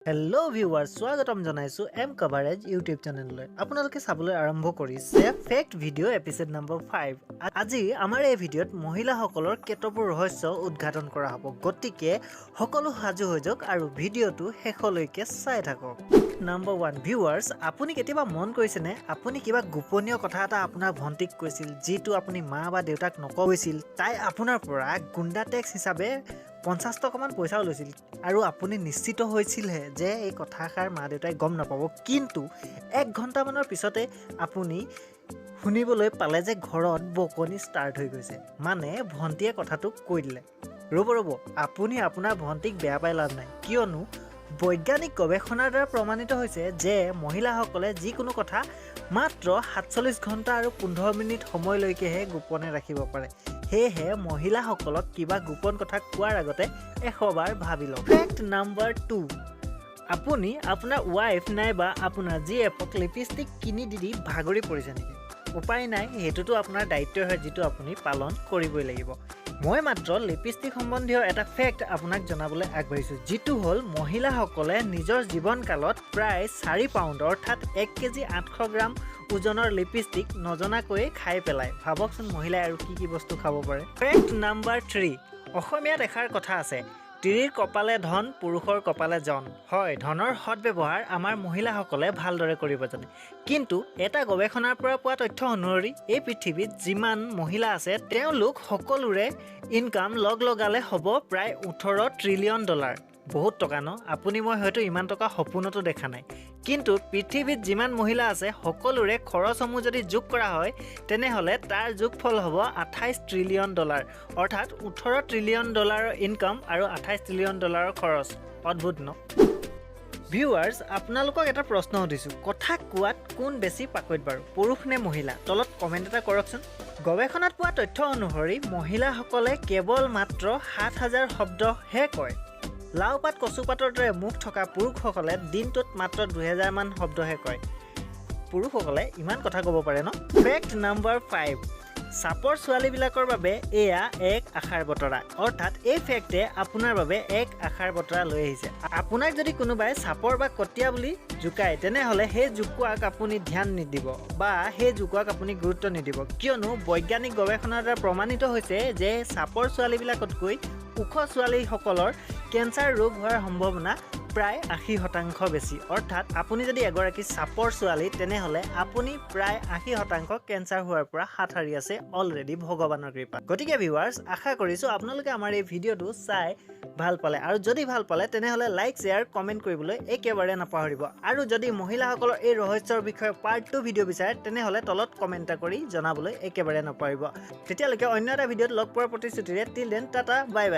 Hello' viewers, স্বাগতম জনাইছোঁ M coverage YouTube চেনেললৈ। আপোনালোকে চাবলৈ আৰম্ভ কৰিছে ফেক্ট ভিডিঅ' এপিছ'ড নম্বৰ 5। আজি আমাৰ এই ভিডিঅ'ত মহিলাসকলৰ কেতবোৰ ৰহস্য উদ্ঘাটন কৰা হ'ব, গতিকে সকলো সাজু হৈ যাওক আৰু ভিডিঅ'টো শেষলৈকে চাই থাকক। নম্বৰ 1, ভিউৱাৰ্ছ, আপুনি কেতিয়াবা মন কৰিছেনে আপুনি কিবা গোপনীয় কথা এটা আপোনাৰ ভণ্টিক কৈছিল, যিটো আপুনি মা বা দেউতাক নকৈছিল। তাই আপোনাৰ পৰা গুণ্ডা টেক্স হিচাপে 50 টকামান পইচাও লৈছিল আৰু আপুনি নিশ্চিত হৈছিলহে যে এই কথাষাৰ মা দেউতাই গম নাপাব, কিন্তু 1 ঘণ্টামানৰ পিছতে আপুনি শুনিবলৈ পালে যে ঘৰত বকনি ষ্টাৰ্ট হৈ গৈছে। মানে ভণ্টিয়ে কথাটো কৈ দিলে। ৰ'ব আপুনি আপোনাৰ ভণ্টিক বেয়া পাই লাভ নাই, কিয়নো বৈজ্ঞানিক গৱেষণাৰ দ্বাৰা প্ৰমাণিত হৈছে যে মহিলাসকলে যিকোনো কথা মাত্ৰ 47 ঘণ্টা আৰু 15 মিনিট সময়লৈকেহে গোপনে ৰাখিব পাৰে। সেয়েহে মহিলাসকলক কিবা গোপন কথা কোৱাৰ আগতে 100 বাৰ ভাবি লওক। ফেক্ট নম্বৰ 2, আপুনি আপোনাৰ ৱাইফ নাইবা আপোনাৰ জীয়েকক লিপষ্টিক কিনি দি ভাগৰি পৰিছে নেকি? উপায় নাই, সেইটোতো আপোনাৰ দায়িত্ব হয়, যিটো আপুনি পালন কৰিবই লাগিব। মই মাত্ৰ লিপষ্টিক সম্বন্ধীয় এটা ফেক্ট আপোনাক জনাবলৈ আগবাঢ়িছোঁ, যিটো হ'ল মহিলাসকলে নিজৰ জীৱনকালত প্ৰায় 4 পাউণ্ড অৰ্থাৎ 1 কেজি 800 গ্ৰাম ওজনৰ লিপষ্টিক নজনাকৈয়ে খাই পেলায়। ভাবকচোন মহিলাই আৰু কি বস্তু খাব পাৰে। ফেক্ট নম্বৰ 3, অসমীয়াত এষাৰ কথা আছে, তিৰিৰ কপালে ধন, পুৰুষৰ কপালে জন। হয়, ধনৰ সৎব্যৱহাৰ আমাৰ মহিলাসকলে ভালদৰে কৰিব জানে, কিন্তু এটা গৱেষণাৰ পৰা পোৱা তথ্য অনুসৰি এই পৃথিৱীত যিমান মহিলা আছে তেওঁলোক সকলোৰে ইনকাম লগালে হ'ব প্ৰায় 18 ট্ৰিলিয়ন ডলাৰ। বহুত টকা ন? আপুনি মই হয়তো ইমান টকা সপোনতো দেখা নাই, কিন্তু পৃথিৱীত যিমান মহিলা আছে সকলোৰে খৰচসমূহ যদি যোগ কৰা হয় তেনেহ'লে তাৰ যোগফল হ'ব 28 ট্ৰিলিয়ন ডলাৰ, অৰ্থাৎ 18 ট্ৰিলিয়ন ডলাৰৰ ইনকাম আৰু 28 ট্ৰিলিয়ন ডলাৰৰ খৰচ। অদ্ভুত ন? ভিউৱাৰ্ছ, আপোনালোকক এটা প্ৰশ্ন সুধিছোঁ, কথা কোৱাত কোন বেছি পাকৈত বাৰু, পুৰুষ নে মহিলা? তলত কমেণ্ট এটা কৰকচোন। গৱেষণাত পোৱা তথ্য অনুসৰি মহিলাসকলে কেৱল মাত্ৰ 7000 শব্দহে কয়। লাও পাত কচু পাতৰ দৰে মুখ থকা পুৰুষসকলে দিনটোত মাত্ৰ 2000 মান শব্দহে কয়। পুৰুষসকলে ইমান কথা ক'ব পাৰে ন? ফেক্ট নম্বৰ 5, চাপৰ ছোৱালীবিলাকৰ বাবে এয়া এক আশাৰ বতৰা, অৰ্থাৎ এই ফেক্টে আপোনাৰ বাবে এক আশাৰ বতৰা লৈ আহিছে। আপোনাক যদি কোনোবাই চাপৰ বা কটীয়া বুলি জোকায় তেনেহ'লে সেই জোকোৱাক আপুনি ধ্যান নিদিব বা সেই জোকোৱাক আপুনি গুৰুত্ব নিদিব, কিয়নো বৈজ্ঞানিক গৱেষণাৰ দ্বাৰা প্ৰমাণিত হৈছে যে চাপৰ ছোৱালীবিলাকতকৈ ওখ ছোৱালীসকলৰ কেঞ্চাৰ ৰোগ হোৱাৰ সম্ভাৱনা প্ৰায় 80% বেছি। অৰ্থাৎ আপুনি যদি এগৰাকী চাপৰ ছোৱালী তেনেহ'লে আপুনি প্ৰায় 80% কেঞ্চাৰ হোৱাৰ পৰা হাত সাৰি আছে অলৰেডি, ভগৱানৰ কৃপাত। গতিকে ভিউৱাৰ্ছ, আশা কৰিছোঁ আপোনালোকে আমাৰ এই ভিডিঅ'টো চাই ভাল পালে, আৰু যদি ভাল পালে তেনেহ'লে লাইক, শ্বেয়াৰ, কমেণ্ট কৰিবলৈ একেবাৰে নাপাহৰিব। আৰু যদি মহিলাসকলৰ এই ৰহস্যৰ বিষয়ে পাৰ্ট 2 ভিডিঅ' বিচাৰে তেনেহ'লে তলত কমেণ্ট এটা কৰি জনাবলৈ একেবাৰে নাপাহৰিব। তেতিয়ালৈকে অন্য এটা ভিডিঅ'ত লগ পোৱাৰ প্ৰতিশ্ৰুতিৰে till then Tata, bye bye.